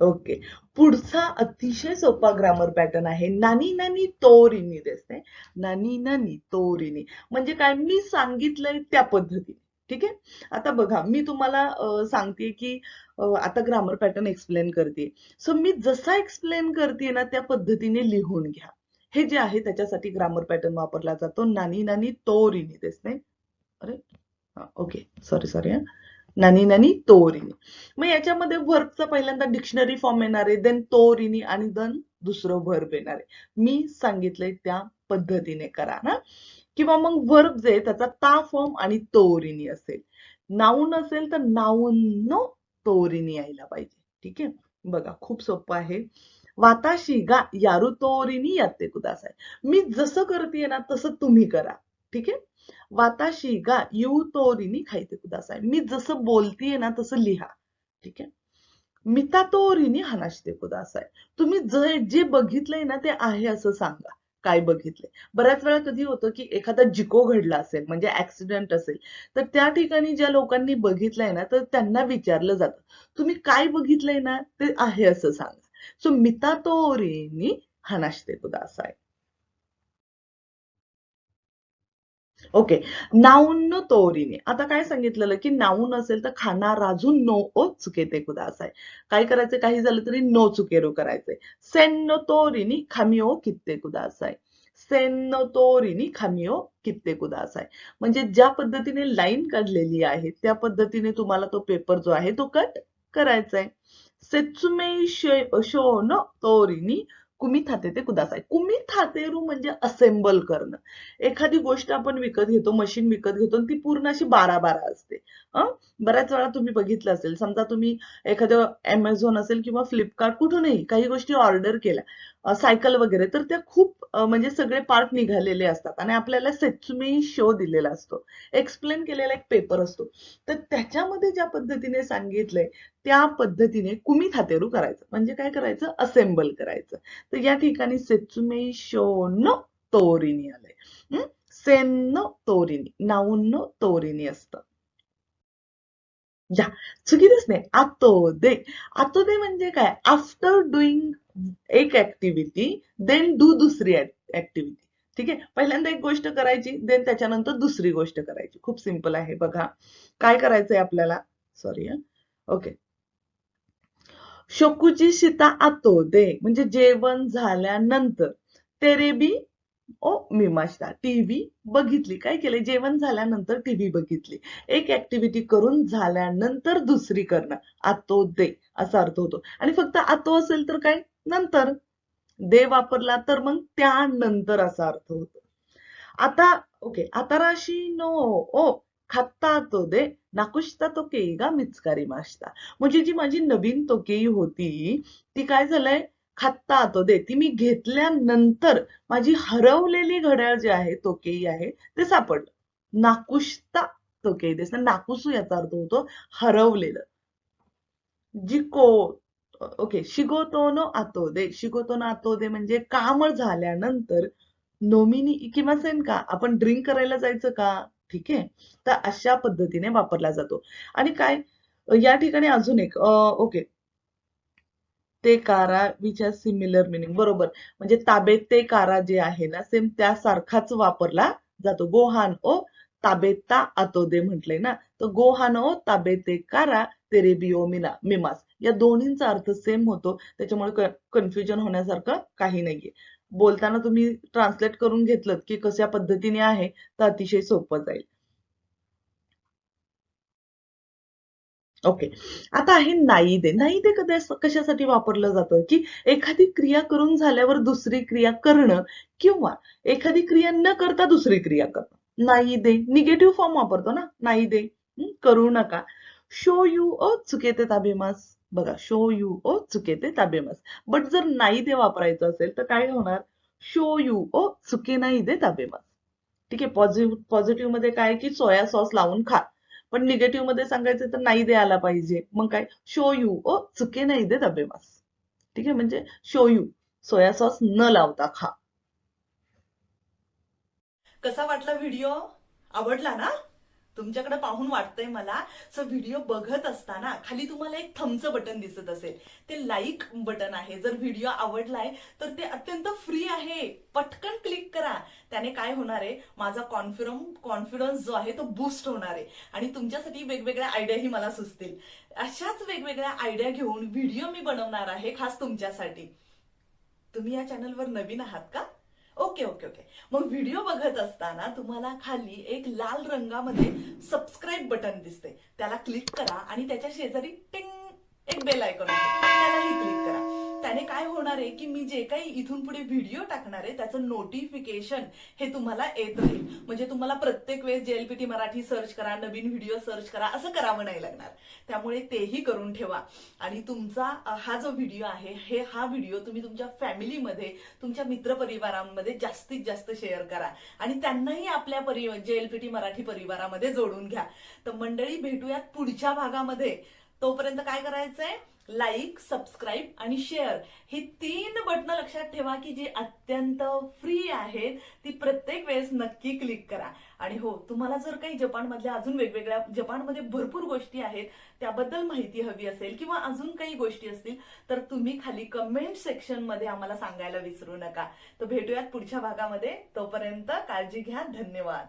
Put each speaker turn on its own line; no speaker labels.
Okay. पुढचा अतिशय सोपा ग्रामर पॅटर्न आहे. नानी नानी तोरिनी दिसते. नानी नानी तोरिनी म्हणजे काय, मी सांगितलंय त्या पद्धतीने. ठीक आहे. आता बघा, मी तुम्हाला सांगते की आता ग्रामर पॅटर्न एक्सप्लेन करते. सो मी जसा एक्सप्लेन करते ना त्या पद्धतीने लिहून घ्या. हे जे आहे त्याच्यासाठी ग्रामर पॅटर्न वापरला जातो. नानी नानी तोरिनी दिसते. अरे ओके, सॉरी सॉरी. नानी नानी तोरिनी. मग याच्यामध्ये व्हर्बचा पहिल्यांदा डिक्शनरी फॉर्म येणार आहे, देन तोरिनी आणि देन दुसरं व्हर्ब येणार आहे. मी सांगितलंय त्या पद्धतीने करा ना. किंवा मग व्हर्ब जे त्याचा ता फॉर्म आणि तोरिनी असेल. नाऊन असेल तर नाऊन तोरिनी यायला पाहिजे. ठीक आहे. बघा खूप सोपं आहे. वाताशी गा यारू तोरिनी याते कुदासाय. मी जसं करतेय ना तसं तुम्ही करा. ठीक आहे. वाताशी गा यू तोरिनी खायते कुदासाय. मी जसं बोलतीये ना तसं लिहा. ठीक आहे. मितातोरीने हानाशते कुदासाय. तुम्ही जे बघितलंय ना ते आहे असं सांगा. काय बघितलंय. बऱ्याच वेळा कधी होतं की एखादा जिको घडला असेल म्हणजे ऍक्सिडेंट असेल, तर त्या ठिकाणी ज्या लोकांनी बघितलंय ना तर त्यांना विचारलं जातं, तुम्ही काय बघितलंय ना ते आहे असं सांगा. सो मितातोरीने हानाशते कुदासाय. ओके. नाऊन तोरीने. आता काय सांगितलेलं की नाऊन असेल तर खाना राजू नो ओ चुकेते कुदासाय. काय करायचं, काही झालं तरी नो चुकेरो करायचंय. सेन्नो तोरीनी खामिओ कित्ते कुदासाय. सेन्नो तोरीनी खामिओ कित्ते कुदासाय. म्हणजे ज्या पद्धतीने लाईन काढलेली आहे त्या पद्धतीने तुम्हाला तो पेपर जो आहे तो कट करायचा आहे. सेत्सुमे शोनो तोरीनी कुमी थाते ते कुदासाय. कुमी थातेरू म्हणजे असेंबल करणं. एखादी गोष्ट आपण विकत घेतो, मशीन विकत घेतो, ती पूर्ण अशी बारा बारा असते. बऱ्याच वेळा तुम्ही बघितलं असेल, समजा तुम्ही एखादं अमेझॉन असेल किंवा फ्लिपकार्ट कुठूनही काही गोष्टी ऑर्डर केल्या, सायकल वगैरे, तर त्या खूप म्हणजे सगळे पार्ट निघालेले असतात आणि आपल्याला सेत्सुमे शो दिलेला असतो, एक्सप्लेन केलेला एक पेपर असतो. तर त्याच्यामध्ये ज्या पद्धतीने सांगितलंय त्या पद्धतीने कुमी थातेरू करायचं म्हणजे काय करायचं, असेंबल करायचं. तर या ठिकाणी सेत्सुमे शो न तोरीनी आलंय. सेन्नो तोरिनी, नाऊन्नो तोरिनी असतं. या चुकीचंच नाही. आतोदे. आतोदे म्हणजे काय, आफ्टर डुईंग एक ऍक्टिव्हिटी देन डू दुसरी ऍक्टिव्हिटी. ठीक आहे. पहिल्यांदा एक गोष्ट करायची, देन त्याच्यानंतर दुसरी गोष्ट करायची. खूप सिंपल आहे. बघा काय करायचंय आपल्याला. सॉरी. ओके. शोकुची सीता आतोदे म्हणजे जेवण झाल्यानंतर. तेरेबी ओ मीमाशा टीव्ही बघितली. काय केले, जेवण झाल्यानंतर टीव्ही बघितली. एक ऍक्टिव्हिटी करून झाल्यानंतर दुसरी करणं. आतो दे असा अर्थ होतो. आणि फक्त आतो असेल तर काय, नंतर. दे वापरला तर मग त्यानंतर असा अर्थ होतो. आता ओके. आताराशी नो ओ खात्ता तो दे नाकुशता तो केईगा मिचकारी माशता. म्हणजे जी माझी नवीन तोकेई होती ती काय झालंय, खात्ता तो दे, ती मी घेतल्यानंतर माझी हरवलेली घड्याळ जी आहे तोकेई आहे ते सापडलं. नाकुशता तोकेई देस, नाकुसू याचा अर्थ होतो हरवलेलं. जिको ओके. शिगोतो नो आतो दे. शिगोतो नो आतो दे म्हणजे काम झाल्यानंतर. नोमिनी किंवा सेन का आपण ड्रिंक करायला जायचं का. ठीक आहे. तर अशा पद्धतीने वापरला जातो. आणि काय या ठिकाणी अजून एक ओके. ते कारा विच हॅज सिमिलर मिनिंग. बरोबर. म्हणजे ताबे ते कारा जे आहे ना सेम त्यासारखाच वापरला जातो. गोहान ओ ताबेता आतो दे म्हटलंय ना, तर गोहान ओ ताबेते कारा तेरेबिओ मिमास या दोन्हींचा अर्थ सेम होतो. त्याच्यामुळे कन्फ्युजन होण्यासारखं काही नाहीये. बोलताना तुम्ही ट्रान्सलेट करून घेतलं की कशा पद्धतीने आहे तर अतिशय सोपं जाईल. ओके. आता आहे नाही दे. नाही दे कशासाठी वापरलं जातं, की एखादी क्रिया करून झाल्यावर दुसरी क्रिया करणं किंवा एखादी क्रिया न करता दुसरी क्रिया करणं. नाही दे निगेटिव्ह फॉर्म वापरतो ना, नाही दे. करू नका. शो यू ओ चुकेते ताबेमास. बघा, शो यू ओ चुकेते ताबेमास. बट जर नाही दे वापरायचं असेल तर काय होणार, शो यू ओ चुके नाही दे ताबेमास. ठीक आहे. पॉझिटिव्ह मध्ये काय की सोया सॉस लावून खा. पण निगेटिव्ह मध्ये सांगायचं तर नाही द्यायला पाहिजे. मग काय, शो यू ओ चुके नाही दे तबेमास. ठीक आहे. म्हणजे शो यू सोया सॉस न लावता खा. कसा वाटला व्हिडिओ, आवडला ना. तुमच्याकडे पाहून वाटतंय मला. सो व्हिडिओ बघत असताना खाली तुम्हाला एक थम्सअप बटन दिसत असेल, ते लाईक बटन आहे. जर व्हिडिओ आवडलाय तर ते अत्यंत फ्री आहे, पटकन क्लिक करा. त्याने काय होणार आहे, माझा कॉन्फिडन्स जो आहे तो बूस्ट होणार आहे आणि तुमच्यासाठी वेगवेगळ्या आयडियाही मला सुचतील. अशाच वेगवेगळ्या आयडिया घेऊन व्हिडिओ मी बनवणार आहे खास तुमच्यासाठी. तुम्ही या चॅनलवर नवीन आहात का? Okay okay okay. मग व्हिडिओ बघत असताना तुम्हाला खाली एक लाल रंगामध्ये सबस्क्राईब बटन दिसते, त्याला क्लिक करा आणि त्याच्या शेजारी टिंग एक बेल आयकॉन आहे, त्यालाही क्लिक करा. त्याने काय होणार आहे की मी जे काही इथून पुढे व्हिडिओ टाकणार आहे त्याचं नोटिफिकेशन हे तुम्हाला येत राहील. म्हणजे तुम्हाला प्रत्येक वेळेस JLPT मराठी सर्च करा, नवीन व्हिडिओ सर्च करा असं करावं नाही लागणार. त्यामुळे तेही करून ठेवा. आणि तुमचा हा जो व्हिडिओ आहे, हा व्हिडिओ तुम्ही तुमच्या फॅमिलीमध्ये, तुमच्या मित्रपरिवारांमध्ये जास्तीत जास्त शेअर करा आणि त्यांनाही आपल्या JLPT मराठी परिवारामध्ये जोडून घ्या. तर मंडळी, भेटूयात पुढच्या भागामध्ये. तोपर्यंत काय करायचंय, लाईक, सबस्क्राईब आणि शेअर ही 3 बटणं लक्षात ठेवा की जी अत्यंत फ्री आहेत. ती प्रत्येक वेळेस नक्की क्लिक करा. आणि हो, तुम्हाला जर काही जपानमधल्या अजून वेगवेगळ्या, जपानमध्ये भरपूर गोष्टी आहेत त्याबद्दल माहिती हवी असेल किंवा अजून काही गोष्टी असतील तर तुम्ही खाली कमेंट सेक्शन मध्ये आम्हाला सांगायला विसरू नका. तर भेटूयात पुढच्या भागामध्ये. तोपर्यंत काळजी घ्या. धन्यवाद.